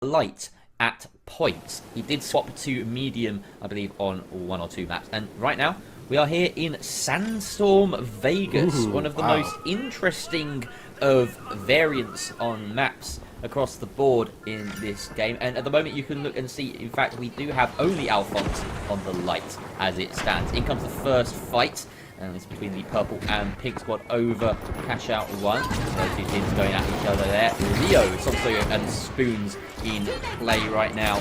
light at points. He did swap to medium, I believe, on 1 or 2 maps. And right now, we are here in Sandstorm Vegas, one of the most interesting of variants on maps across the board in this game. And at the moment, you can look and see, in fact, we do have only Alphonse on the light as it stands. In comes the first fight. And it's between the purple and pink squad over cash out 1. So 2 teams going at each other there. Leo, Sonso and Spoons in play right now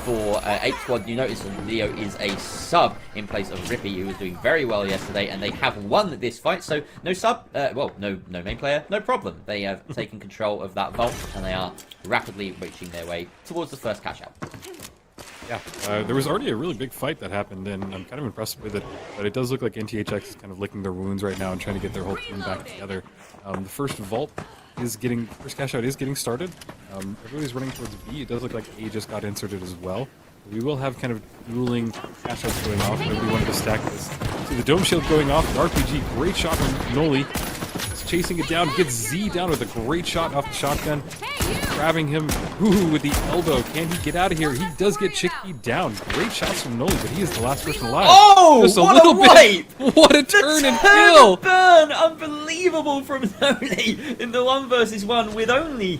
for Ape Squad. You notice Leo is a sub in place of Rippy, who was doing very well yesterday, and they have won this fight. So no sub, no main player, no problem. They have taken control of that vault, and they are rapidly reaching their way towards the first cash out. Yeah, there was already a really big fight that happened, and I'm kind of impressed with it. But it does look like NTHX is kind of licking their wounds right now and trying to get their whole team back together. The first cash out is getting started. Everybody's running towards B. It does look like A just got inserted as well. We will have kind of dueling cash outs going off. Maybe we wanted to stack this. See the dome shield going off. The RPG, great shot from Noli. He's chasing it down, gets Z down with a great shot off the shotgun. Grabbing him, with the elbow. Can he get out of here? He does get Chickpea down. Great shots from Noli, but he is the last person alive. Oh, just what a wipe! What a turn and kill! Burn, unbelievable from Noli in the 1v1 with only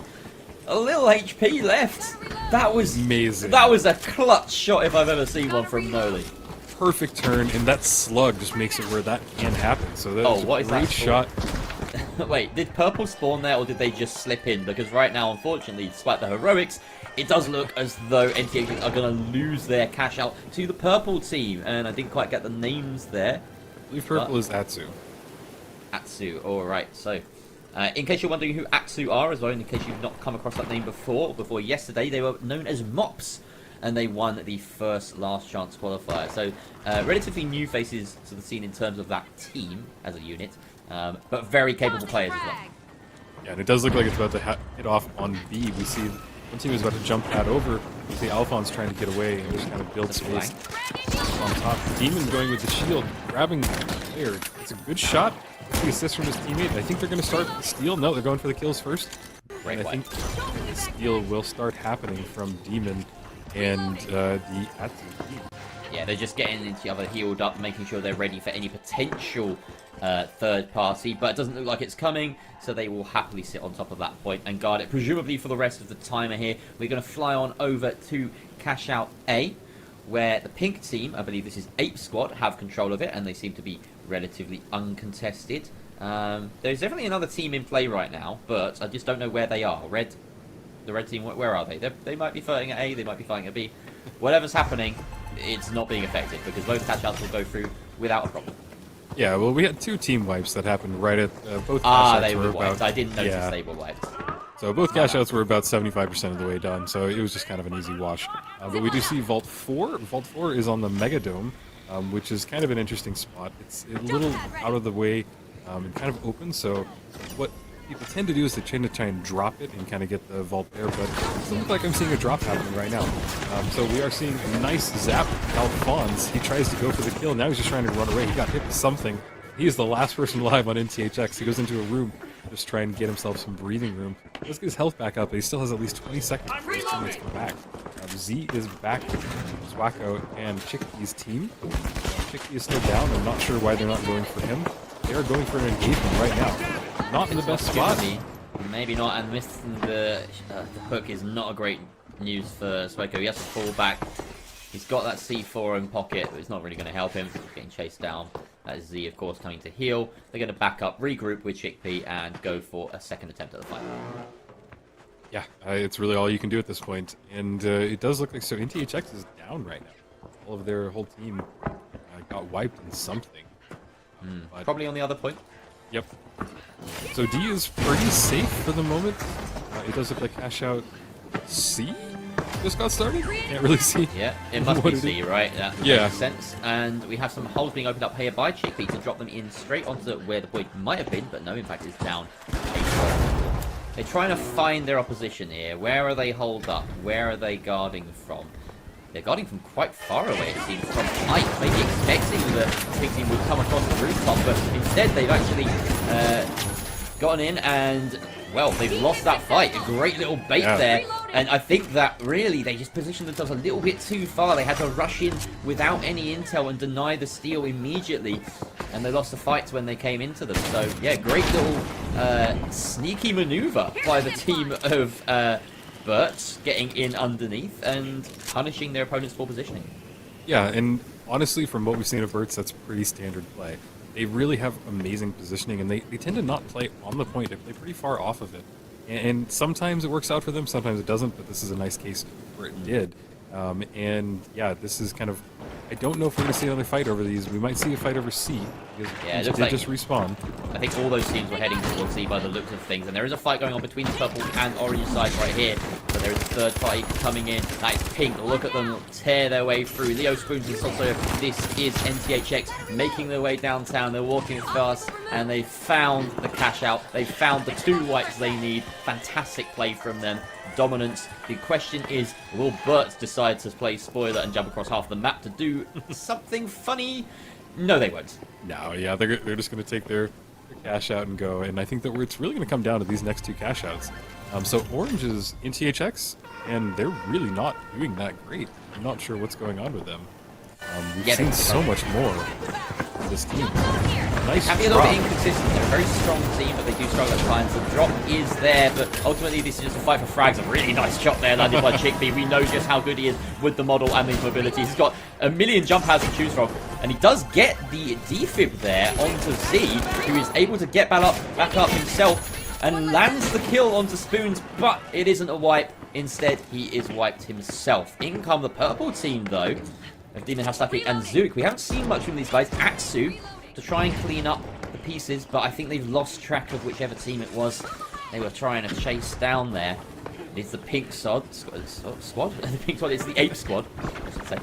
a little HP left. That was amazing. That was a clutch shot if I've ever seen one from Noli. Perfect turn, and that slug just makes it where that can happen. So that was a great shot. Wait, did purple spawn there, or did they just slip in? Because right now, unfortunately, despite the heroics, it does look as though NTH are going to lose their cash out to the purple team. And I didn't quite get the names there. I believe purple is Atsu. Atsu, alright. So, in case you're wondering who Atsu are as well, in case you've not come across that name before yesterday, they were known as Mops. And they won the first last chance qualifier. So, relatively new faces to the scene in terms of that team as a unit. But very capable players as well. Yeah, and it does look like it's about to hit off on B. We see one team is about to jump pad over. We see Alphonse trying to get away and just kind of build space on top. Demon going with the shield, grabbing the player. It's a good shot. The assist from his teammate. I think they're going to start the steal. No, they're going for the kills first. Great and I think the steal will start happening from Demon and the Atsu team. Yeah, they're just getting each other healed up, making sure they're ready for any potential third party, but it doesn't look like it's coming, so they will happily sit on top of that point and guard it, presumably for the rest of the timer here. We're going to fly on over to cash out A, where the pink team, I believe this is Ape Squad, have control of it, and they seem to be relatively uncontested. There's definitely another team in play right now, but I just don't know where they are. The red team, where are they? They might be fighting at A, they might be fighting at B. Whatever's happening, it's not being affected, because both catch outs will go through without a problem. Yeah, well, we had 2 team wipes that happened right at both cash outs. They were wiped. I didn't notice they were wiped. So both cash outs were about 75% of the way done, so it was just kind of an easy wash. But we do see Vault 4. Vault 4 is on the Mega Dome, which is kind of an interesting spot. It's a little out of the way and kind of open, so what people tend to do is they tend to try and drop it and kind of get the vault there, but it doesn't look like I'm seeing a drop happening right now. So we are seeing a nice zap Alphonse. He tries to go for the kill. Now he's just trying to run away. He got hit with something. He is the last person alive on NTHX. He goes into a room, just trying to get himself some breathing room. Let's get his health back up, but he still has at least 20 seconds before his teammates come back. Z is back with Zwacko and Chickpea's team. Chickpea is still down. I'm not sure why they're not going for him. They are going for an engagement right now. Not in the best spot. Maybe not, and missing the hook is not a great news for Sweko. He has to fall back. He's got that C4 in pocket, but it's not really going to help him. He's getting chased down. That is Z, of course, coming to heal. They're going to back up, regroup with Chickpea, and go for a second attempt at the fight. Yeah, it's really all you can do at this point. And it does look like so NTHX is down right now. All of their whole team got wiped in something. Probably on the other point. Yep. So D is pretty safe for the moment. It does look like cash out C just got started. Can't really see. Yeah, it must be C, right? That yeah. Makes sense. And we have some holes being opened up here by Chickpea to drop them in straight onto where the point might have been, but no, in fact, it's down. They're trying to find their opposition here. Where are they holed up? Where are they guarding from? They're guarding from quite far away, it seems, from height. Maybe expecting that Big Team would come across the rooftop, but instead they've actually gotten in and, well, they've lost that fight. A great little bait there And I think that really they just positioned themselves a little bit too far. They had to rush in without any intel and deny the steal immediately. And they lost the fights when they came into them. So, yeah, great little sneaky maneuver by the team of Burt, getting in underneath and punishing their opponent's poor positioning. Yeah, and honestly, from what we've seen of Burt's, that's pretty standard play. They really have amazing positioning, and they tend to not play on the point. They play pretty far off of it. And sometimes it works out for them, sometimes it doesn't, but this is a nice case where it did. And yeah, this is kind of... I don't know if we're going to see another fight over these. We might see a fight over C, because it looks like just respawn. I think all those teams were heading towards C by the looks of things, and there is a fight going on between the purple and orange sides right here. But there is a third party coming in. That is pink. Look at them tear their way through. Leo Spoons is also... This is NTHX making their way downtown. They're walking fast, and they found the cash out. They found the 2 wipes they need. Fantastic play from them. Dominance. The question is, will Burt decide to play spoiler and jump across half the map to do something funny? No, they won't. No, yeah, they're just going to take their cash out and go, and I think that it's really going to come down to these next 2 cash outs. So Orange is in THX, and they're really not doing that great. I'm not sure what's going on with them. We've seen so much more of this team. Nice Can be a little bit inconsistent. They're a very strong team, but they do struggle at times. The drop is there, but ultimately this is just a fight for frags. A really nice shot there landed by Chickpea. We know just how good he is with the model and the mobility. He's got a million jump pads to choose from, and he does get the defib there onto Z, who is able to get back up himself and lands the kill onto Spoons, but it isn't a wipe. Instead, he is wiped himself. In come the purple team, though, of Demon Hasaki and Zook. We haven't seen much from these guys. Axu to try and clean up the pieces, but I think they've lost track of whichever team it was they were trying to chase down there. It's the pink squad. The pink squad is the ape squad, I should say.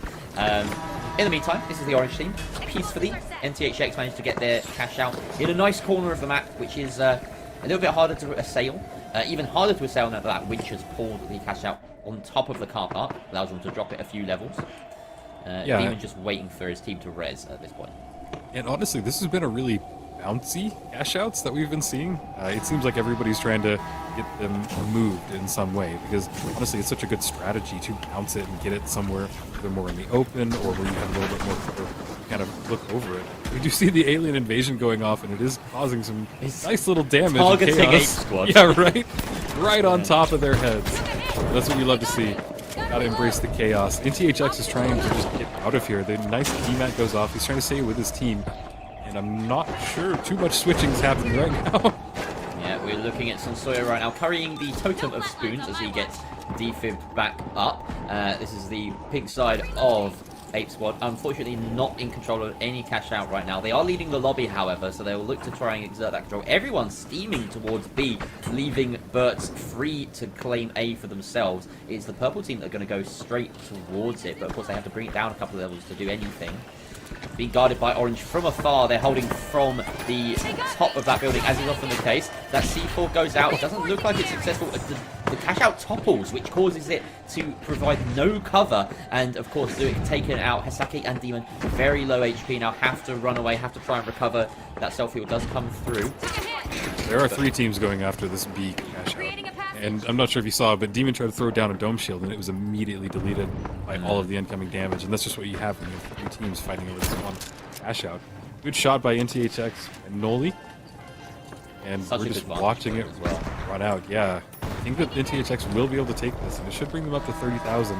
In the meantime, this is the orange team. Peacefully, NTHX managed to get their cash out in a nice corner of the map, which is a little bit harder to assail. Even harder to assail now that Winch has pulled the cash out on top of the car park. Allows them to drop it a few levels. Demon just waiting for his team to res at this point. And honestly, this has been a really bouncy cash outs that we've been seeing. It seems like everybody's trying to get them removed in some way, because honestly, it's such a good strategy to bounce it and get it somewhere either more in the open or where you have a little bit more cover to kind of look over it. We do see the alien invasion going off, and it is causing some nice little damage. Targeting and Ape Squad. Yeah, right? Right on top of their heads. That's what you love to see. Gotta embrace the chaos. NTHX is trying to just get out of here. The nice DMAT goes off. He's trying to stay with his team. And I'm not sure too much switching is happening right now. Yeah, we're looking at Sansoya right now, carrying the totem of Spoons as he gets defibbed back up. This is the pink side of Ape Squad. Unfortunately, not in control of any cash out right now. They are leading the lobby, however, so they will look to try and exert that control. Everyone's steaming towards B, leaving Burt's free to claim A for themselves. It's the purple team that are going to go straight towards it, but of course they have to bring it down a couple of levels to do anything. Being guarded by Orange from afar. They're holding from the top of that building, as is often the case. That C4 goes out. It doesn't look like it's successful. The cash out topples, which causes it to provide no cover. And of course, Zuik taken out. Hasaki and Demon, very low HP now, have to run away, have to try and recover. That self-heal does come through. There are 3 teams going after this B cash out. And I'm not sure if you saw, but Demon tried to throw down a dome shield, and it was immediately deleted by all of the incoming damage. And that's just what you have when you have 3 teams fighting over this one cash out. Good shot by NTHX and Noli. And we're just watching it run out. Yeah, I think that NTHX will be able to take this, and it should bring them up to 30,000.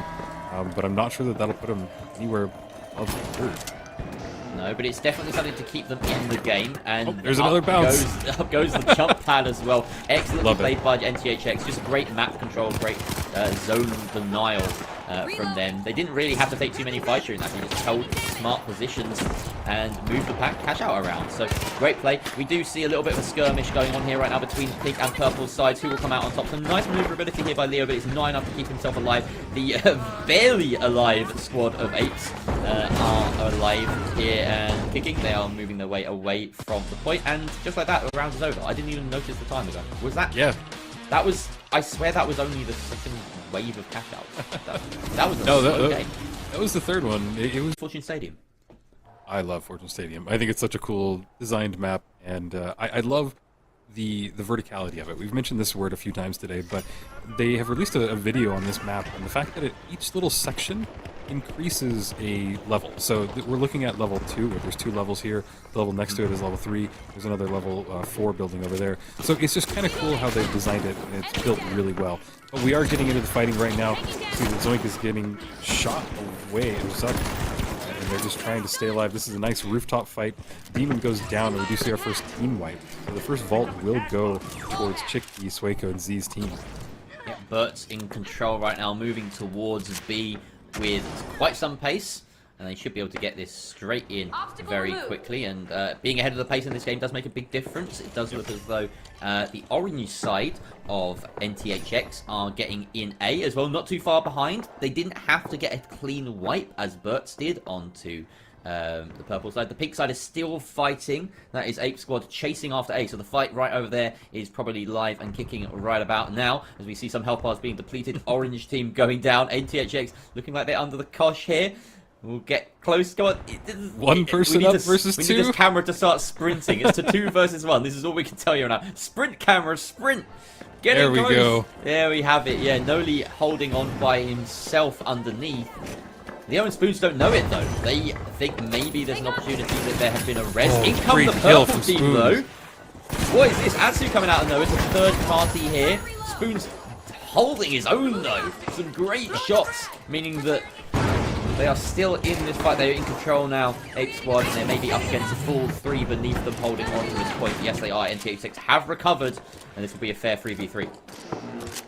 But I'm not sure that that'll put them anywhere above the 3rd. No, but it's definitely something to keep them in the game. And there's another bounce. Up goes the jump pad as well. Excellently played by NTHX. Just great map control, great zone denial from them. They didn't really have to take too many fights during that. They just held smart positions and moved the cash out around. So great play. We do see a little bit of a skirmish going on here right now between pink and purple sides. Who will come out on top? Some nice maneuverability here by Leo, but it's not enough to keep himself alive. The barely alive squad of apes are alive here and kicking. They are moving their way away from the point, and just like that, the round is over. I didn't even notice the time ago. Was that? Yeah. That was. I swear that was only the second wave of cash outs. That was a slow game. That was the 3rd one. It was Fortune Stadium. I love Fortune Stadium. I think it's such a cool designed map, and I love the verticality of it. We've mentioned this word a few times today, but they have released a video on this map, and the fact that each little section increases a level. So we're looking at level 2, where there's 2 levels here. The level next to it is level 3. There's another level 4 building over there. So it's just kind of cool how they've designed it, and it's built really well. But we are getting into the fighting right now. See that Zoink is getting shot away. It was up, and they're just trying to stay alive. This is a nice rooftop fight. Demon goes down, and we do see our first team wipe. So the first vault will go towards Chickpea, Sueco, and Z's team. Yeah, Bert's in control right now, moving towards B with quite some pace, and they should be able to get this straight in very quickly. And being ahead of the pace in this game does make a big difference. It does look as though the orange side of NTHX are getting in A as well, not too far behind. They didn't have to get a clean wipe as Bert's did onto the purple side. The pink side is still fighting. That is Ape Squad chasing after A. So the fight right over there is probably live and kicking right about now, as we see some health bars being depleted. Orange team going down. NTHX looking like they're under the cosh here. We'll get close. Go on. One person up versus 2. We need this camera to start sprinting. It's to 2 versus 1. This is all we can tell you now. Sprint, camera, sprint. There we go. There we have it. Yeah, Noli holding on by himself underneath. The Owen Spoons don't know it, though. They think maybe there's an opportunity that there has been a res. In comes the purple team, though. What is this? Atsu coming out of nowhere. It's a third party here. Spoons holding his own, though. Some great shots, meaning that they are still in this fight. They're in control now. Ape Squad, and they may be up against a full 3 beneath them holding on to this point. Yes, they are. NTH6 have recovered, and this will be a fair 3v3.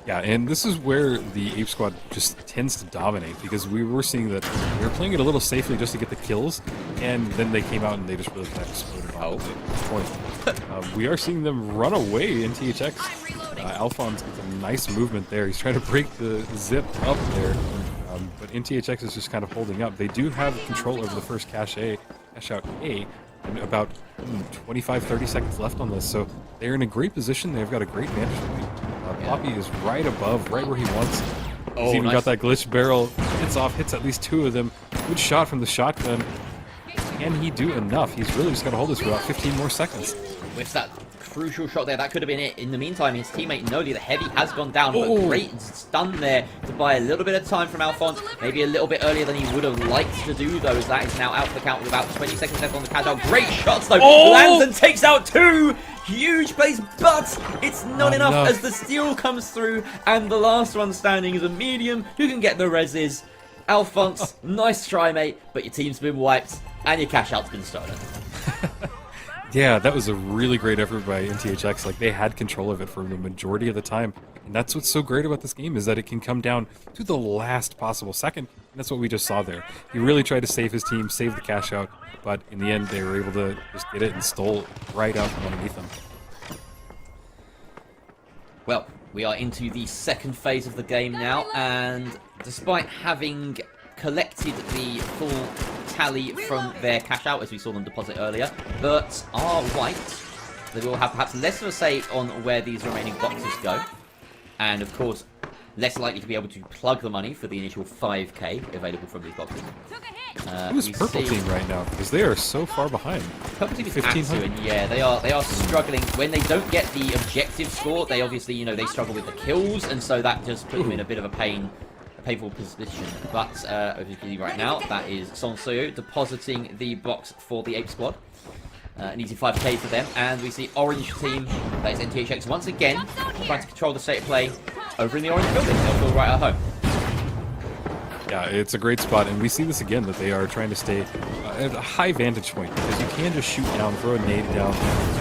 Yeah, and this is where the Ape Squad just tends to dominate, because we were seeing that they were playing it a little safely just to get the kills, and then they came out and they just really kind of exploded on the point. We are seeing them run away in THX. Alphonse gets a nice movement there. He's trying to break the zip up there, but NTHX is just kind of holding up. They do have control over the first cash out A, and about 25-30 seconds left on this, so they're in a great position. They've got a great vantage point. Poppy is right above, right where he wants. He's even got that glitch barrel. Hits off, hits at least 2 of them. Good shot from the shotgun. Can he do enough? He's really just got to hold this for about 15 more seconds. With that crucial shot there, that could have been it. In the meantime, his teammate Noli, the heavy, has gone down, but great stun there to buy a little bit of time from Alphonse. Maybe a little bit earlier than he would have liked to do, though, as that is now out for the count with about 20 seconds left on the cash out. Great shots, though. Lands and takes out 2. Huge plays, but it's not enough as the steal comes through, and the last one standing is a medium who can get the reses. Alphonse, nice try, mate, but your team's been wiped, and your cash out's been stolen. Yeah, that was a really great effort by NTHX. Like, they had control of it for the majority of the time. And that's what's so great about this game, is that it can come down to the last possible second. And that's what we just saw there. He really tried to save his team, save the cash out, but in the end, they were able to just get it and stole right out from underneath them. Well, we are into the second phase of the game now, and despite having collected the full tally from their cash out, as we saw them deposit earlier, but are white. They will have perhaps less of a say on where these remaining boxes go, and of course less likely to be able to plug the money for the initial 5k available from these boxes. Who's purple team right now? Because they are so far behind. Purple team is Atsu, and yeah, they are struggling. When they don't get the objective score, they obviously, you know, they struggle with the kills, and so that just puts them in a bit of a painful position. But as you can see right now, that is Sonsoyo depositing the box for the Ape Squad. An easy 5k for them, and we see orange team, that is NTHX once again, trying to control the state of play over in the orange building. They'll feel right at home. Yeah, it's a great spot, and we see this again, that they are trying to stay at a high vantage point, because you can just shoot down, throw a nade down,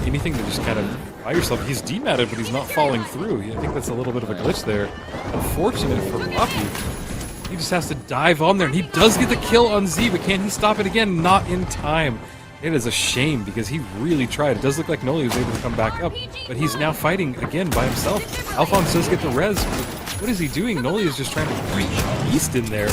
anything to just kind of by yourself. He's dematted, but he's not falling through. I think that's a little bit of a glitch there. Unfortunate for Poppy. He just has to dive on there, and he does get the kill on Z, but can he stop it again? Not in time. It is a shame, because he really tried. It does look like Noli was able to come back up, but he's now fighting again by himself. Alphonse does get the res, but what is he doing? Noli is just trying to reach Beast in there.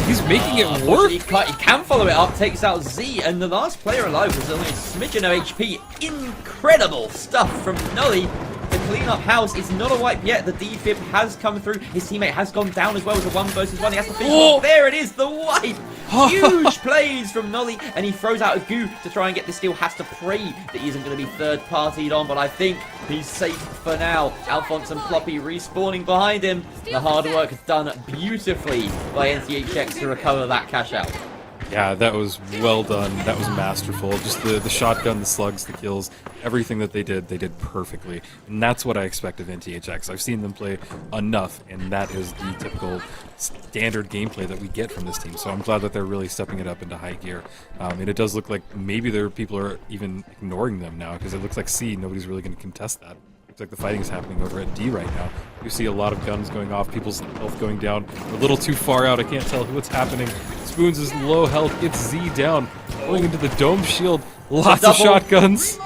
He's making it work. He can follow it up, takes out Z, and the last player alive was only a smidgen of HP. Incredible stuff from Noli. The clean-up house is not a wipe yet. The defib has come through. His teammate has gone down as well as a 1 versus 1. He has to finish off. There it is, the wipe. Huge plays from Nolly, and he throws out a goo to try and get the steal. Has to pray that he isn't going to be third-partied on, but I think he's safe for now. Alphonse and Ploppy respawning behind him. The hard work done beautifully by NTHX to recover that cash out. Yeah, that was well done. That was masterful. Just the shotgun, the slugs, the kills, everything that they did perfectly. And that's what I expect of NTHX. I've seen them play enough, and that is the typical standard gameplay that we get from this team. So I'm glad that they're really stepping it up into high gear. And it does look like maybe there are people are even ignoring them now, because it looks like C, nobody's really going to contest that. Looks like the fighting is happening over at D right now. You see a lot of guns going off, people's health going down. We're a little too far out, I can't tell what's happening. Spoons is low health, gets Z down, going into the dome shield. Lots of shotguns.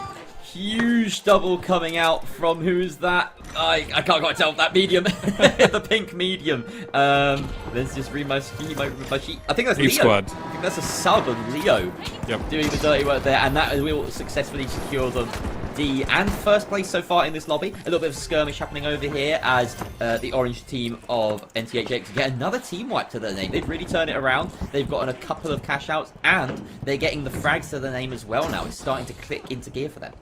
Huge double coming out from who's that? I can't quite tell that medium. The pink medium. There's just Remo. I think that's Leo. Squad. I think that's a sub of Leo. Yep. Doing the dirty work there, and that will successfully secure them D and first place so far in this lobby. A little bit of skirmish happening over here as the orange team of NTHX get another team wipe to their name. They've really turned it around. They've gotten a couple of cash outs, and they're getting the frags to their name as well now. It's starting to click into gear for them.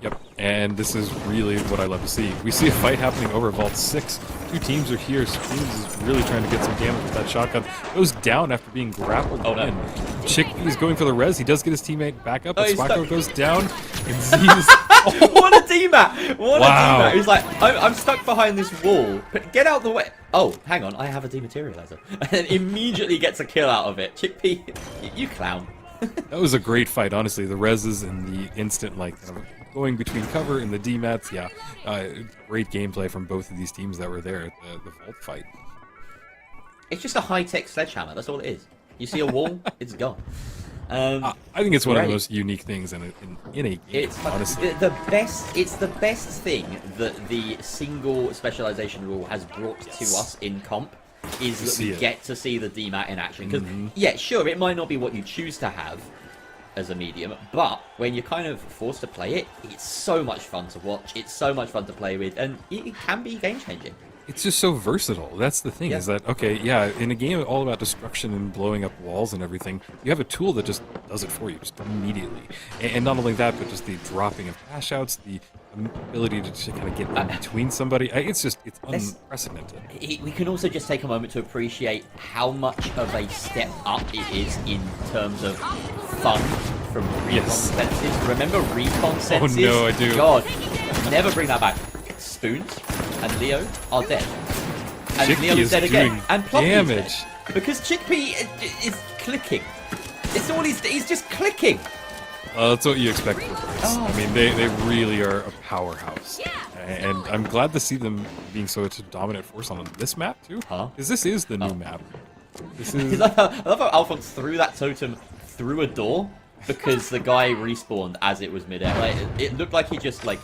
Yep, and this is really what I love to see. We see a fight happening over Vault 6. Two teams are here. Spoons is really trying to get some damage with that shotgun. Goes down after being grappled in. Chickpea is going for the res. He does get his teammate back up, but Swacko goes down. And Z's... What a teammate! What a teammate! He's like, I'm stuck behind this wall. Get out the way. Oh, hang on, I have a dematerializer. And immediately gets a kill out of it. Chickpea, you clown. That was a great fight, honestly. The reses and the instant, like, kind of going between cover and the D-mats, yeah. Great gameplay from both of these teams that were there at the Vault fight. It's just a high-tech sledgehammer, that's all it is. You see a wall, it's gone. I think it's one of the most unique things in a game, honestly. It's the best thing that the single specialization rule has brought to us in comp. Is that we get to see the DMAT in action. Because, yeah, sure, it might not be what you choose to have as a medium, but when you're kind of forced to play it, it's so much fun to watch, it's so much fun to play with, and it can be game-changing. It's just so versatile. That's the thing, is that, okay, yeah, in a game all about destruction and blowing up walls and everything, you have a tool that just does it for you, just immediately. And not only that, but just the dropping of cash outs, the ability to just kind of get in between somebody. It's unprecedented. We can also just take a moment to appreciate how much of a step up it is in terms of fun from recon senses. Remember recon senses? Oh no, I do. God, never bring that back. Spoons and Leo are dead. And Chickpea Leo is dead again. And Ploppy damage. is dead. Because Chickpea is clicking. It's all he's just clicking. That's what you expect from Brace. I mean, they really are a powerhouse. And I'm glad to see them being such a dominant force on this map, too. Because this is the new map. This is... I love how Alphonse threw that totem through a door because the guy respawned as it was midair. Like, it looked like he just, like,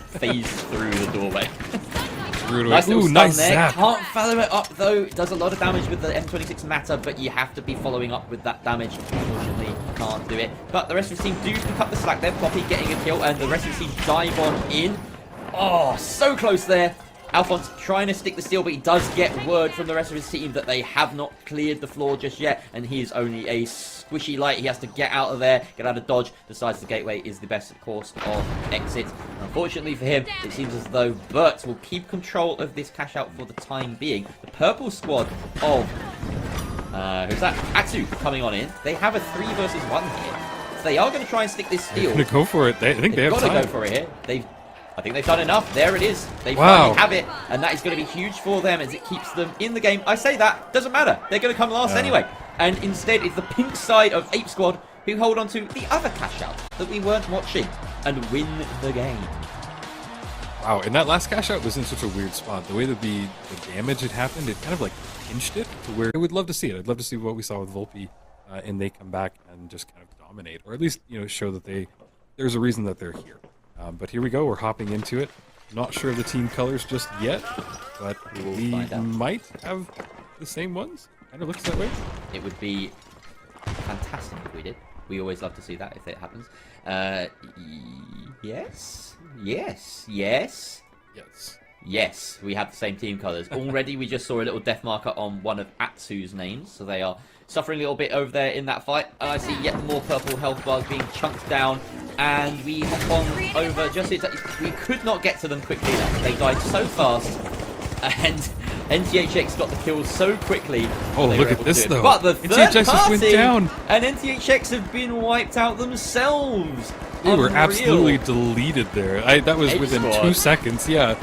phased through the doorway. Nice little stun there. Zap. Can't follow it up though. It does a lot of damage with the M26 Matter, but you have to be following up with that damage. Unfortunately, can't do it. But the rest of the team do pick up the slack there. Ploppy getting a kill, and the rest of the team dive on in. Oh, so close there. Alphonse trying to stick the steal, but he does get word from the rest of his team that they have not cleared the floor just yet, and he is only a squishy light. He has to get out of there, get out of dodge, decides the gateway is the best course of exit. Unfortunately for him, it seems as though Bert will keep control of this cash out for the time being. The purple squad of, who's that? Atsu coming on in. They have a 3 versus 1 here. So they are going to try and stick this steal. They're going to go for it. I think they have time. They've got to go for it here. I think they've done enough. There it is. They finally have it, and that is going to be huge for them as it keeps them in the game. I say that, doesn't matter. They're going to come last anyway. And instead, it's the pink side of Ape Squad who hold on to the other cash out that we weren't watching and win the game. Wow, and that last cash out was in such a weird spot. The way that the damage had happened, it kind of like pinched it to where I would love to see it. I'd love to see what we saw with Volpe, and they come back and just kind of dominate, or at least, you know, show that there's a reason that they're here. But here we go, we're hopping into it. Not sure of the team colors just yet, but we might have the same ones. Kind of looks that way. It would be fantastic if we did. We always love to see that if it happens. Yes. Yes, we have the same team colours. Already we just saw a little death marker on one of Atsu's names, so they are suffering a little bit over there in that fight. And I see yet more purple health bars being chunked down, and we hop on over just as we could not get to them quickly enough. They died so fast, and NTHX got the kills so quickly. Oh, look at this though. But the third NTHX just party, went down. And NTHX have been wiped out themselves. They were Unreal. absolutely deleted there. That was Ape within Squad. 2 seconds, yeah.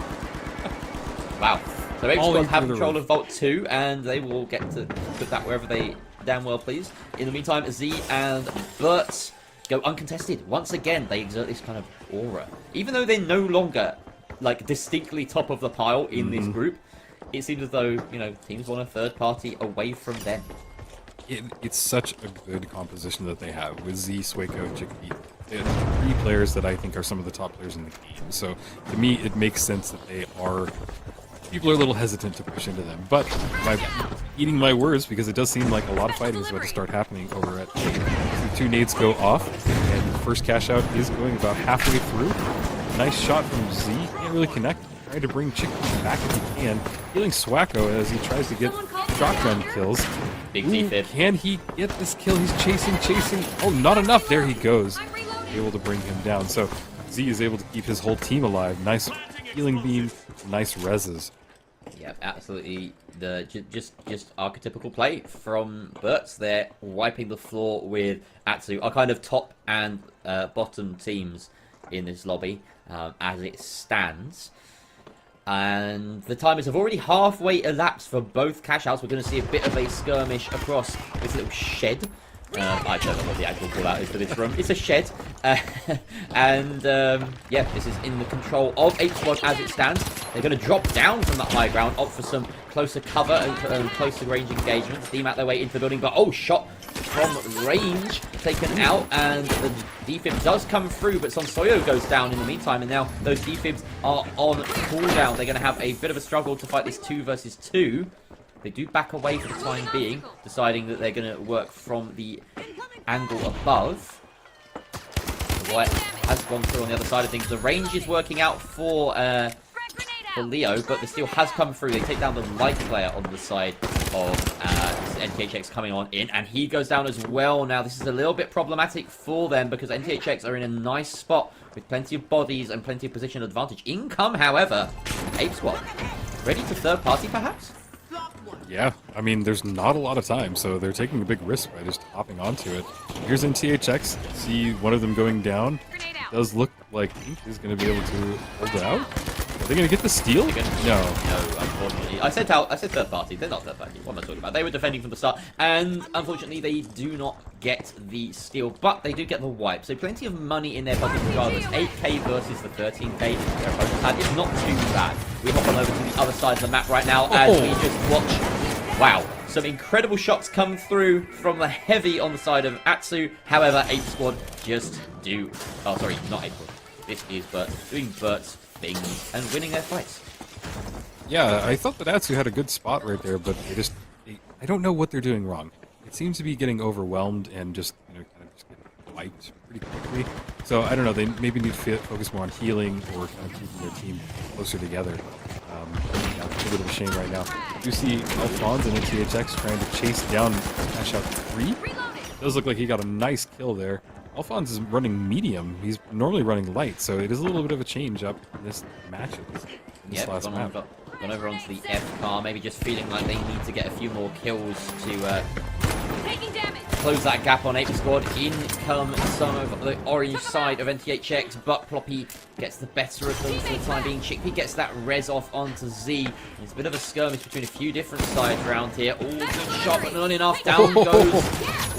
Wow. So Ape Falling Squad have through the control roof. of Vault 2, and they will get to put that wherever they damn well please. In the meantime, Z and Bert go uncontested. Once again, they exert this kind of aura. Even though they're no longer, like, distinctly top of the pile in this group, it seems as though, you know, teams want a third party away from them. It's such a good composition that they have with Z, Sueco, and Chickpea. They have 3 players that I think are some of the top players in the game. So, to me, it makes sense that they are... People are a little hesitant to push into them. But, by eating my words, because it does seem like a lot of fighting is about to start happening over at A. The 2 nades go off, and the first cash out is going about halfway through. Nice shot from Z. Can't really connect. Trying to bring Chickpea back if he can. Healing Swacko as he tries to get shotgun kills. Big defib. Can he get this kill? He's chasing. Oh, not enough. There he goes. Able to bring him down. So Z is able to keep his whole team alive. Nice healing beam, nice reses. Yeah, absolutely. Just archetypical play from Bertz. They're wiping the floor with Atsu. Our kind of top and bottom teams in this lobby as it stands. And the timers have already halfway elapsed for both cash outs. We're going to see a bit of a skirmish across this little shed. I don't know what the actual call out is for this room. It's a shed. Yeah, this is in the control of Ape Squad as it stands. They're going to drop down from that high ground, opt for some closer cover and closer range engagement. Steam out their way into the building, but oh, shot from range taken out, and the defib does come through, but Sonsoyo goes down in the meantime, and now those defibs are on cooldown. They're going to have a bit of a struggle to fight this 2 versus 2. They do back away for the time being, deciding that they're going to work from the angle above. The white has gone through on the other side of things. The range is working out for Leo, but the steal has come through. They take down the light player on the side of NTHX coming on in, and he goes down as well. Now, this is a little bit problematic for them because NTHX are in a nice spot with plenty of bodies and plenty of position advantage. In come, however, Ape Squad. Ready to third party, perhaps? Yeah, I mean, there's not a lot of time, so they're taking a big risk by just hopping onto it. Here's NTHX. See one of them going down. Does look like Ink is going to be able to hold it out. Are they going to get the steal? No. No, unfortunately. I said third party. They're not third party. What am I talking about? They were defending from the start, and unfortunately, they do not get the steal, but they do get the wipe. So plenty of money in their pocket regardless. 8k versus the 13k their opponents had is not too bad. We hop on over to the other side of the map right now as we just watch. Wow. Some incredible shots come through from the heavy on the side of Atsu. However, Ape Squad just do... Oh, sorry, not Ape Squad. This is Bert doing Bert's things and winning their fights. Yeah, I thought that Atsu had a good spot right there, but I don't know what they're doing wrong. It seems to be getting overwhelmed and just, you know, kind of just getting wiped pretty quickly. So, I don't know, they maybe need to focus more on healing or kind of keeping their team closer together. Yeah, it's a bit of a shame right now. You see Alphonse and NTHX trying to chase down Cash Out 3. It does look like he got a nice kill there. Alphonse is running medium. He's normally running light, so it is a little bit of a change up in this match. Yeah, gone over onto the F car, maybe just feeling like they need to get a few more kills to close that gap on Ape Squad. In come some of the orange side of NTHX, but Ploppy gets the better of them for the time being. Chickpea gets that res off onto Z. It's a bit of a skirmish between a few different sides around here. All good shot, but not enough. Down goes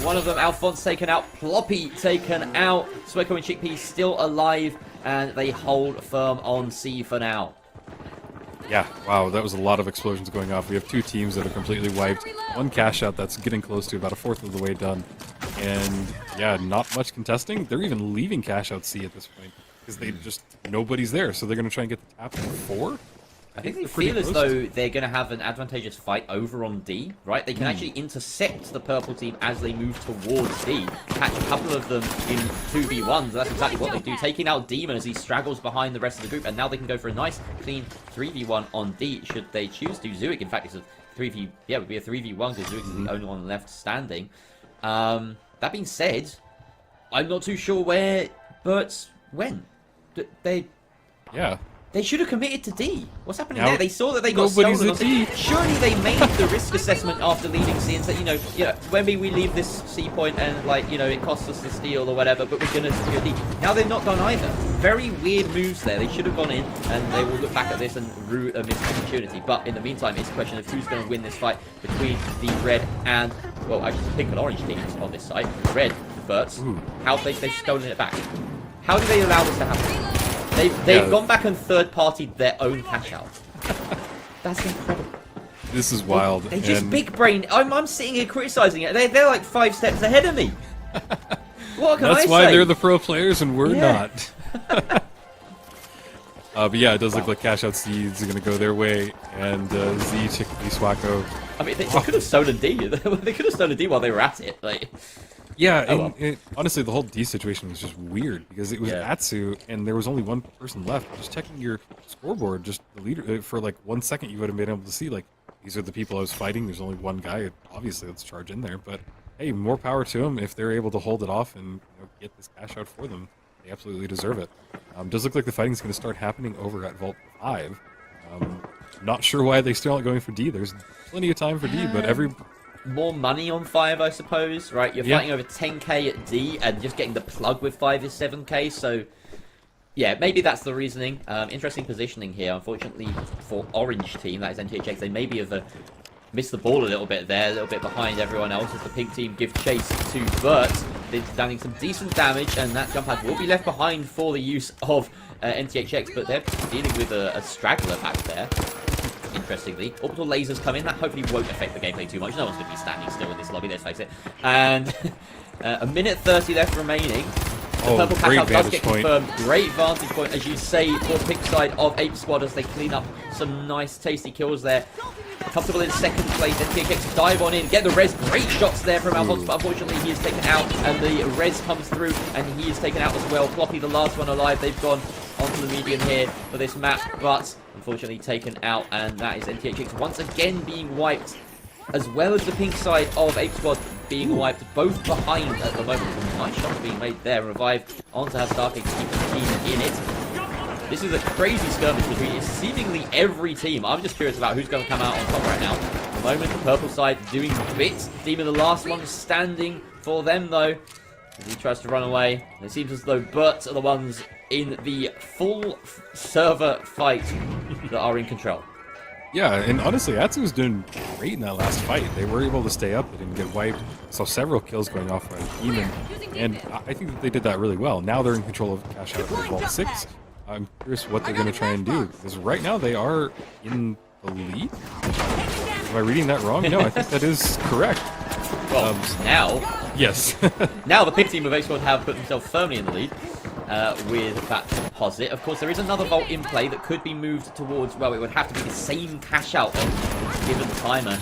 one of them. Alphonse taken out. Ploppy taken out. Sweko and Chickpea still alive, and they hold firm on C for now. Yeah, wow, that was a lot of explosions going off. We have 2 teams that are completely wiped. 1 cash out that's getting close to about a fourth of the way done. And yeah, not much contesting. They're even leaving cash out C at this point because they just, nobody's there. So they're going to try and get the tap in 4. I think they pretty feel as close though they're going to have an advantageous fight over on D, right? They can actually intercept the purple team as they move towards D, catch a couple of them in 2v1s. That's exactly what they do, taking out Demon as he straggles behind the rest of the group, and now they can go for a nice, clean 3v1 on D, should they choose to. Zuik, in fact, is a 3v... Yeah, it would be a 3v1 because Zuik is the only one left standing. That being said, I'm not too sure where Burt's went. Yeah. They should have committed to D. What's happening Now, there? They saw that they got nobody's stolen. at D. Surely they made the risk assessment after leaving C and said, you know, when we leave this C point and, like, you know, it costs us the steal or whatever, but we're going to secure D. Now they've not done either. Very weird moves there. They should have gone in, and they will look back at this and rue a missed opportunity. But in the meantime, it's a question of who's going to win this fight between the red and, well, actually the pink and orange teams on this side. Red, Burt's. How they've stolen it back. How do they allow this to happen? They've gone back and third-partied their own cash-out. That's incredible. This is wild. They just big-brain. I'm sitting here criticizing it. They're like 5 steps ahead of me. What can I say? That's why they're the pro players and we're not. But yeah, it does look like cash-out seeds are going to go their way, and Z, Chickpea, Swacko. I mean, they could have stolen D. They could have stolen D while they were at it. Like. Yeah, honestly, the whole D situation was just weird because it was Atsu, and there was only one person left. Just checking your scoreboard, just the leader for like 1 second, you would have been able to see like these are the people I was fighting. There's only one guy. Obviously, let's charge in there. But hey, more power to them if they're able to hold it off and get this cash out for them. They absolutely deserve it. Does look like the fighting is going to start happening over at Vault 5. Not sure why they still aren't going for D. There's plenty of time for D, but more money on 5, I suppose, right? You're fighting over 10k at D, and just getting the plug with 5 is 7k, so... Yeah, maybe that's the reasoning. Interesting positioning here. Unfortunately, for Orange team, that is NTHX, they maybe have missed the ball a little bit there, a little bit behind everyone else as the pink team give chase to Burt. They're landing some decent damage, and that jump pad will be left behind for the use of NTHX, but they're dealing with a straggler back there. Interestingly, orbital lasers come in. That hopefully won't affect the gameplay too much. No one's going to be standing still in this lobby, let's face it. And a minute 30 left remaining. The purple cash-out does get confirmed. Great vantage point, as you say, for the pink side of Ape Squad as they clean up some nice, tasty kills there. Comfortable in second place. NTHX dive on in, get the res. Great shots there from Alphonse, but unfortunately he is taken out, and the res comes through, and he is taken out as well. Floppy, the last one alive. They've gone onto the median here for this map, but unfortunately taken out, and that is NTHX once again being wiped, as well as the pink side of Ape Squad being wiped, both behind at the moment. Some nice shots being made there. Revived onto Hastark to keep the team in it. This is a crazy skirmish between seemingly every team. I'm just curious about who's going to come out on top right now. At the moment, the purple side doing bits. Demon, the last one standing for them, though, as he tries to run away. It seems as though Burt are the ones in the full server fight that are in control. Yeah, and honestly, Atsu was doing great in that last fight. They were able to stay up. They didn't get wiped. Saw several kills going off by Demon, and I think that they did that really well. Now they're in control of cash out for Vault 6. I'm curious what they're going to try and do, because right now they are in the lead. Am I reading that wrong? No, I think that is correct. Well, now... Yes. Now the pink team of Ape Squad have put themselves firmly in the lead. With that deposit. Of course, there is another vault in play that could be moved towards, well, it would have to be the same cash out on the given timer.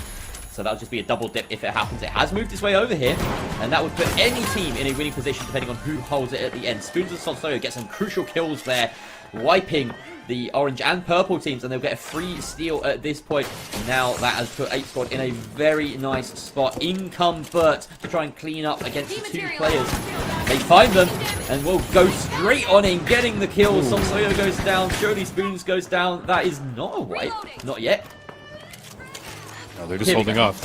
So that'll just be a double dip if it happens. It has moved its way over here, and that would put any team in a winning position depending on who holds it at the end. Spoons and Sonsoyo get some crucial kills there, wiping the orange and purple teams, and they'll get a free steal at this point. Now that has put Ape Squad in a very nice spot. In come Burt to try and clean up against the 2 players. They find them and will go straight on in, getting the kill. Sonsoyo goes down, Surely Spoons goes down. That is not a wipe, not yet. No, they're just holding off.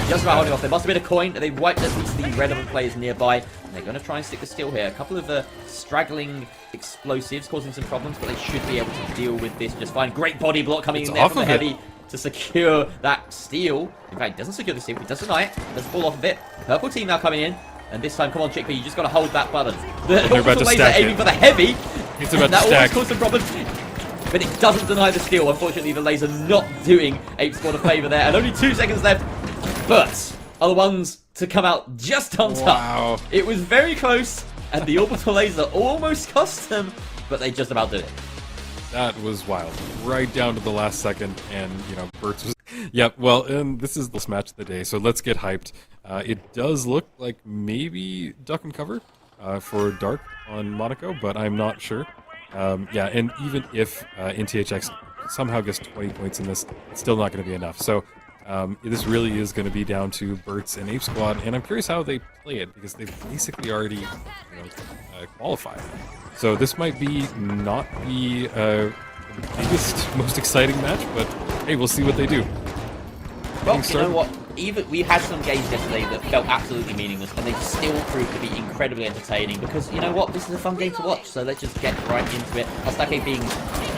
Just about holding off. There must have been a coin. They wiped at least the relevant players nearby. And they're going to try and stick the steal here. A couple of straggling explosives causing some problems, but they should be able to deal with this just fine. Great body block coming in there from the heavy to secure that steal. In fact, it doesn't secure the steal. It does deny it. Does fall off of it. Purple team now coming in. And this time, come on, Chickpea, you just got to hold that button. They're about to stack aiming for the heavy. It's about to that stack. almost caused some problems. But it doesn't deny the steal. Unfortunately, the laser not doing Ape Squad a favour there. And only 2 seconds left. But are the ones to come out just on top. Wow. It was very close. And the orbital laser almost cost them. But they just about did it. That was wild. Right down to the last second, and, you know, Bert's was... Yep, well, and this is the match of the day, so let's get hyped. It does look like maybe duck and cover for Dark on Monaco, but I'm not sure. Yeah, and even if NTHX somehow gets 20 points in this, it's still not going to be enough. So this really is going to be down to Bert's and Ape Squad, and I'm curious how they play it, because they've basically already qualified. So this might be not the biggest, most exciting match, but hey, we'll see what they do. Well, you know what? Even we had some games yesterday that felt absolutely meaningless, and they still proved to be incredibly entertaining. Because you know what? This is a fun game to watch, so let's just get right into it. Astake being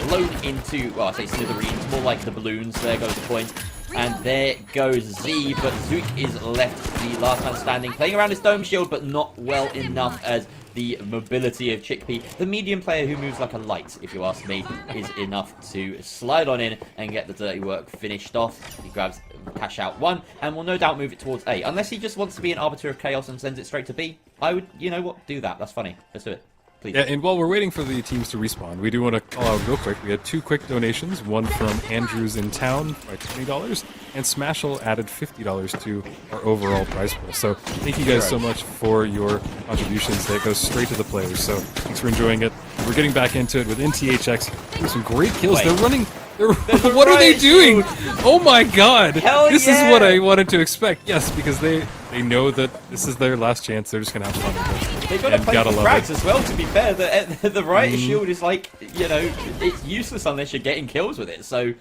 blown into, well, I say smithereens, more like the balloons. There goes the point. And there goes Z, but Zook is left the last man standing, playing around his dome shield, but not well enough as the mobility of Chickpea, the medium player who moves like a light, if you ask me, is enough to slide on in and get the dirty work finished off. He grabs cash out 1 and will no doubt move it towards A, unless he just wants to be an arbiter of chaos and sends it straight to B. I would, you know what, do that. That's funny. Let's do it. Please. Yeah, and while we're waiting for the teams to respawn, we do want to call out real quick. We had 2 quick donations, one from Andrews in town by $20, and Smashel added $50 to our overall prize pool. So thank you guys so much for your contributions. That goes straight to the players. So thanks for enjoying it. We're getting back into it with NTHX. Doing some great kills. Wait. They're running. What are they doing? Oh my god! Hell this yeah. is what I wanted to expect. Yes, because they know that this is their last chance. They're just gonna have fun with it. They've got to play for frags as well, to be fair. The riot shield is like, you know, it's useless unless you're getting kills with it. So,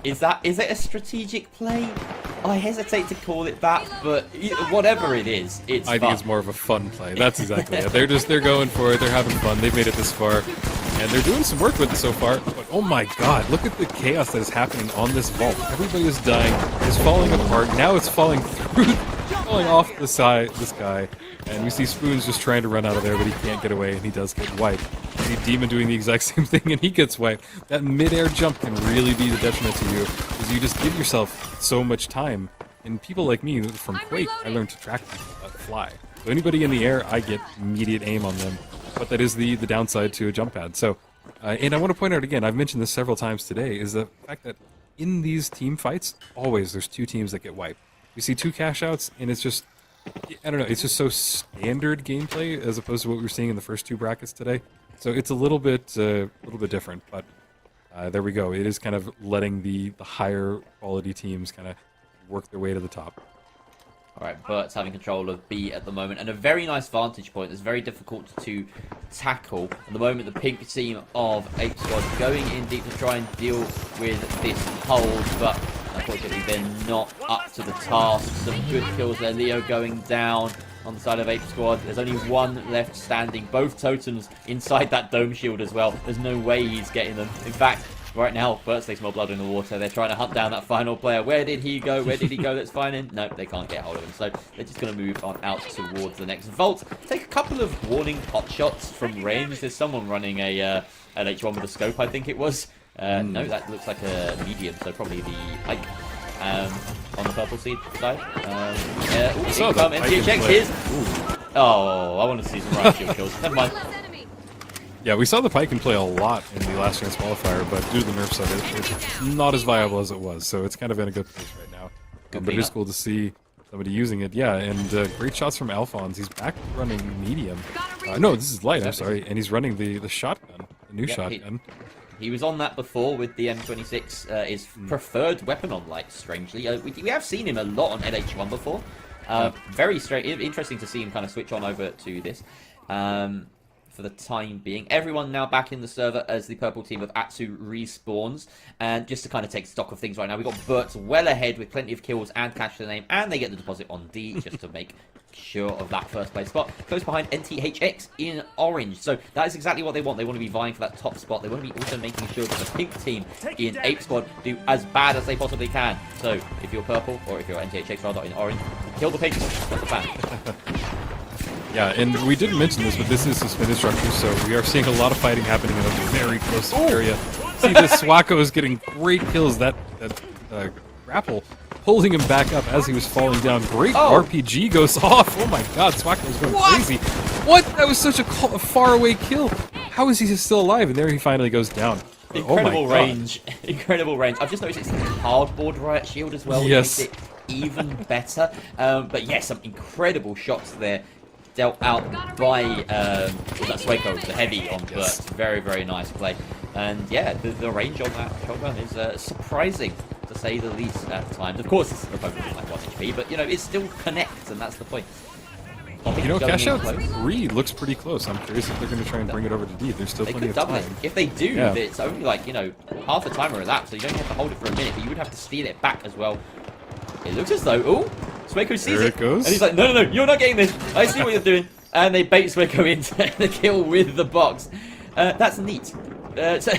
is it a strategic play? I hesitate to call it that, but whatever it is, it's I fun. think it's more of a fun play. That's exactly it. They're going for it. They're having fun. They've made it this far, and they're doing some work with it so far. But oh my god, look at the chaos that is happening on this vault. Everybody is dying. It's falling apart. Now it's falling through, falling off the sky. And we see Spoons just trying to run out of there, but he can't get away, and he does get wiped. We see Demon doing the exact same thing, and he gets wiped. That mid-air jump can really be the detriment to you, because you just give yourself so much time. And people like me, from Quake, I learned to track people that fly. So anybody in the air, I get immediate aim on them. But that is the downside to a jump pad. So, and I want to point out again, I've mentioned this several times today, is the fact that in these team fights, always there's 2 teams that get wiped. You see 2 cash outs, and it's just... I don't know, it's just so standard gameplay as opposed to what we were seeing in the first 2 brackets today. So it's a little bit different, but there we go. It is kind of letting the higher quality teams kind of work their way to the top. Alright, Bert's having control of B at the moment, and a very nice vantage point that's very difficult to tackle. At the moment, the pink team of Ape Squad going in deep to try and deal with this hold, but unfortunately they're not up to the task. Some good kills there. Leo going down on the side of Ape Squad. There's only 1 left standing. Both totems inside that dome shield as well. There's no way he's getting them. In fact, right now, Bert's takes more blood in the water. They're trying to hunt down that final player. Where did he go? Where did he go? Let's find him. No, they can't get hold of him. So they're just going to move on out towards the next vault. Take a couple of warning pot shots from range. There's someone running a an H1 with a scope, I think it was. No, that looks like a medium, so probably the pike on the purple seed side. MTHX, here's... Oh, I want to see some riot shield kills. Never mind. Yeah, we saw the pike in play a lot in the last chance qualifier, but due to the nerfs of it, it's not as viable as it was, so it's kind of in a good place right now. But it is cool to see somebody using it. Yeah, and great shots from Alphonse. He's back running medium. No, this is light, I'm sorry, and he's running the shotgun, the new shotgun. He was on that before with the M26, his preferred weapon on light, strangely. We have seen him a lot on LH1 before. Very interesting to see him kind of switch on over to this. For the time being, everyone now back in the server as the purple team of Atsu respawns. And just to kind of take stock of things right now, we've got Bert well ahead with plenty of kills and cash to the name, and they get the deposit on D just to make sure of that first place spot. Close behind NTHX in orange. So that is exactly what they want. They want to be vying for that top spot. They want to be also making sure that the pink team in Ape Squad do as bad as they possibly can. So if you're purple, or if you're NTHX rather in orange, kill the pinks. That's the plan. Yeah, and we didn't mention this, but this is suspended structure, so we are seeing a lot of fighting happening in a very close area. See, this Swako is getting great kills. That grapple pulling him back up as he was falling down. Great RPG goes off. Oh my god, Swako is going crazy. What? That was such a far away kill. How is he still alive? And there he finally goes down. Incredible God. range. Incredible range. I've just noticed it's the cardboard riot shield as well. Yes. Which makes it even better. But yeah, some incredible shots there dealt out by that Sueco, the heavy on Burt. Very, very nice play. And yeah, the range on that shotgun is surprising, to say the least, at times. Of course, it's opponent is like 1 HP, but, you know, it still connects, and that's the point. You know, cash out 3 looks pretty close. I'm curious if they're going to try and bring it over to D. There's still plenty of time. It. If they do, it's only like, you know, half the timer elapsed, so you don't have to hold it for a minute, but you would have to steal it back as well. It looks as though, oh, Sueco sees it goes. And he's like, no, you're not getting this. I see what you're doing. And they bait Sueco into the kill with the box. That's neat. So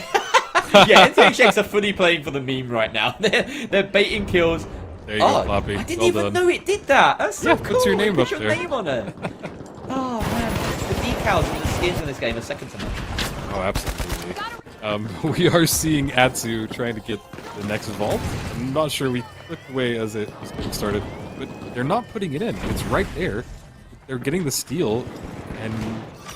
yeah, NTHX are fully playing for the meme right now. They're baiting kills. There you go, Floppy. I didn't even know it did that. That's so cool. Puts your name Put up your there. name on it. Oh man, the decals and the skins in this game are second to none. Oh, absolutely. We are seeing Atsu trying to get the next vault. I'm not sure we clicked away as it was getting started, but they're not putting it in. It's right there. They're getting the steal, and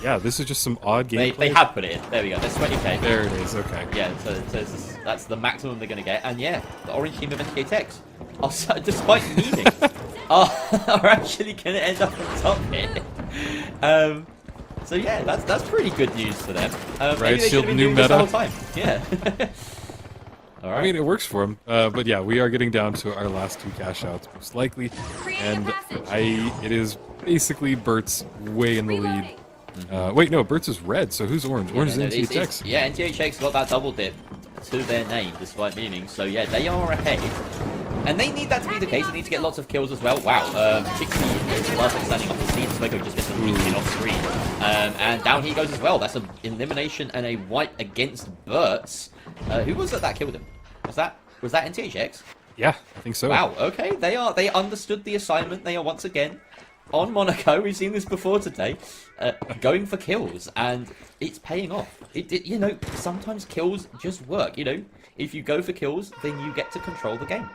yeah, this is just some odd gameplay. They have put it in. There we go. There's 20k. There it is. Okay. Yeah, so that's the maximum they're going to get. And yeah, the orange team of NTHX, despite memeing, are actually going to end up on top here. So yeah, that's pretty good news for them. Right, maybe they should have been doing this the whole time. Yeah. All right. I mean, it works for them. But yeah, we are getting down to our last 2 cash outs, most likely. And it is basically Bert's way in the lead. Wait, no, Bert's is red, so who's orange? Orange is NTHX. Yeah, NTHX got that double dip to their name, despite memeing. So yeah, they are ahead. And they need that to be the case. They need to get lots of kills as well. Wow, particularly is Larson standing off the scene. Sueco just gets a kill off screen. And down he goes as well. That's an elimination and a wipe against Bert's. Who was it that killed him? Was that NTHX? Yeah, I think so. Wow, okay. They understood the assignment. They are once again on Monaco. We've seen this before today. Going for kills, and it's paying off. You know, sometimes kills just work. You know, if you go for kills, then you get to control the game.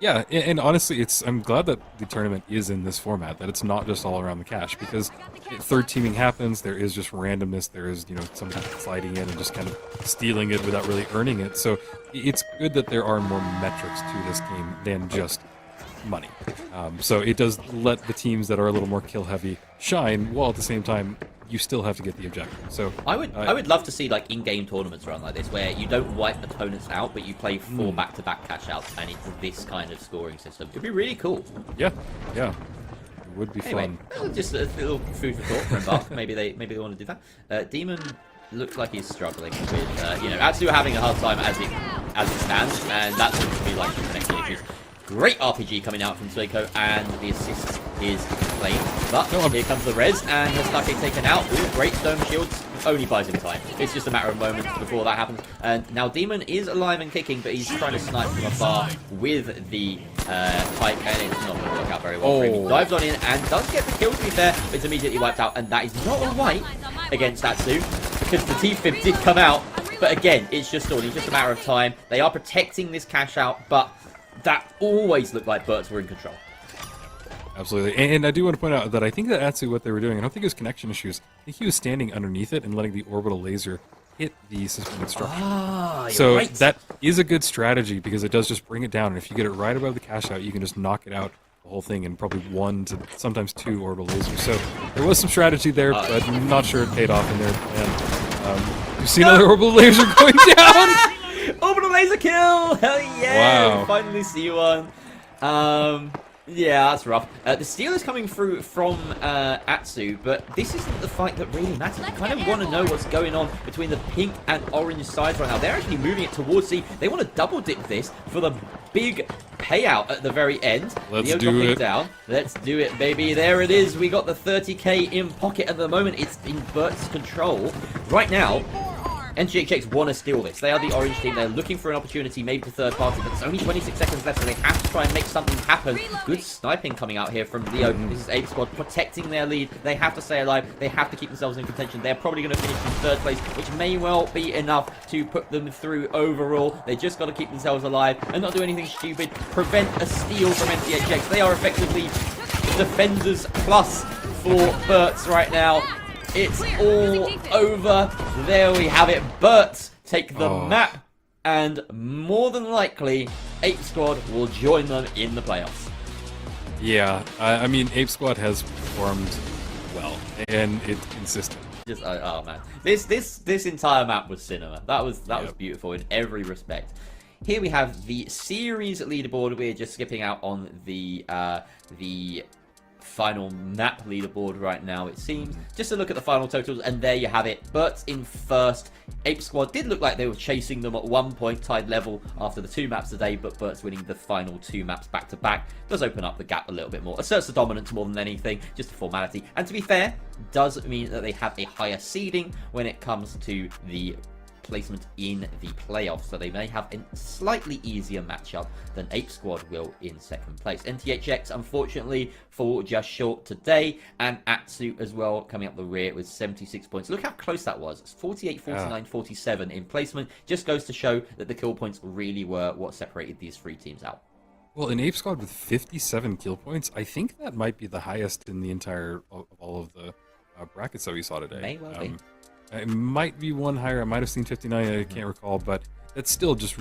Yeah, and honestly, I'm glad that the tournament is in this format, that it's not just all around the cash, because third teaming happens, there is just randomness, there is, you know, sometimes sliding in and just kind of stealing it without really earning it, so it's good that there are more metrics to this game than just money. So it does let the teams that are a little more kill heavy shine, while at the same time you still have to get the objective. So I would love to see like in-game tournaments run like this, where you don't wipe opponents out, but you play 4 back-to-back cash outs, and it's this kind of scoring system. It'd be really cool. Yeah, it would be anyway, fun. Just a little food for thought for Embark. maybe they want to do that. Demon looks like he's struggling with you know, Atsu having a hard time as it stands, and that seems to be like the connection issues. Great RPG coming out from Sueco, and the assist is claimed. But here comes the res, and Hastake taken out. Ooh, great stone shields. Only buys him time. It's just a matter of moments before that happens. And now Demon is alive and kicking, but he's trying to snipe from afar with the pike, and it's not going to work out very well for him. He dives on in and does get the kill, to be fair, but it's immediately wiped out, and that is not a wipe against Atsu, because the T-Fib did come out. But again, it's just stalling. It's just a matter of time. They are protecting this cash out, but that always looked like Berts were in control. Absolutely. And I do want to point out that I think that Atsu, what they were doing, I don't think it was connection issues. I think he was standing underneath it and letting the orbital laser hit the suspended structure. So right. That is a good strategy, because it does just bring it down. And if you get it right above the cash out, you can just knock it out, the whole thing, in probably 1 to sometimes 2 orbital lasers. So there was some strategy there, but I'm not sure it paid off in there. And you see another orbital laser going down? Orbital laser kill! Hell yeah! Wow. We finally see one. Yeah, that's rough. The steal is coming through from Atsu, but this isn't the fight that really matters. You kind of want to know what's going on between the pink and orange sides right now. They're actually moving it towards C. They want to double dip this for the big payout at the very end. Let's Leo do it. Down. Let's do it, baby. There it is. We got the 30k in pocket at the moment. It's in Bert's control. Right now, NGHX want to steal this. They are the orange team. They're looking for an opportunity, maybe to third party, but there's only 26 seconds left, so they have to try and make something happen. Good sniping coming out here from Leo. This is Ape Squad protecting their lead. They have to stay alive. They have to keep themselves in contention. They're probably going to finish in 3rd place, which may well be enough to put them through overall. They just got to keep themselves alive and not do anything stupid. Prevent a steal from NGHX. They are effectively defenders plus for Berts right now. It's all over. There we have it. Bert take the map, and more than likely, Ape Squad will join them in the playoffs. Yeah, I mean, Ape Squad has performed well, and it's consistent. Just oh man, this entire map was cinema. That was beautiful in every respect. Here we have the series leaderboard. We're just skipping out on the final map leaderboard right now, it seems. Just a look at the final totals, and there you have it. Burt in first. Ape Squad did look like they were chasing them at one point, tied level after the 2 maps today, but Burt's winning the final 2 maps back to back. Does open up the gap a little bit more. Asserts the dominance more than anything, just a formality. And to be fair, does mean that they have a higher seeding when it comes to the placement in the playoffs, so they may have a slightly easier matchup than Ape Squad will in second place. NTHX unfortunately fall just short today, and Atsu as well coming up the rear with 76 points. Look how close that was. It's 48, 49, 47 in placement. Just goes to show that the kill points really were what separated these 3 teams out. Well, an Ape Squad with 57 kill points, I think that might be the highest in the entire of all of the brackets that we saw today. May well be. It might be one higher. I might have seen 59. I can't recall, but that's still just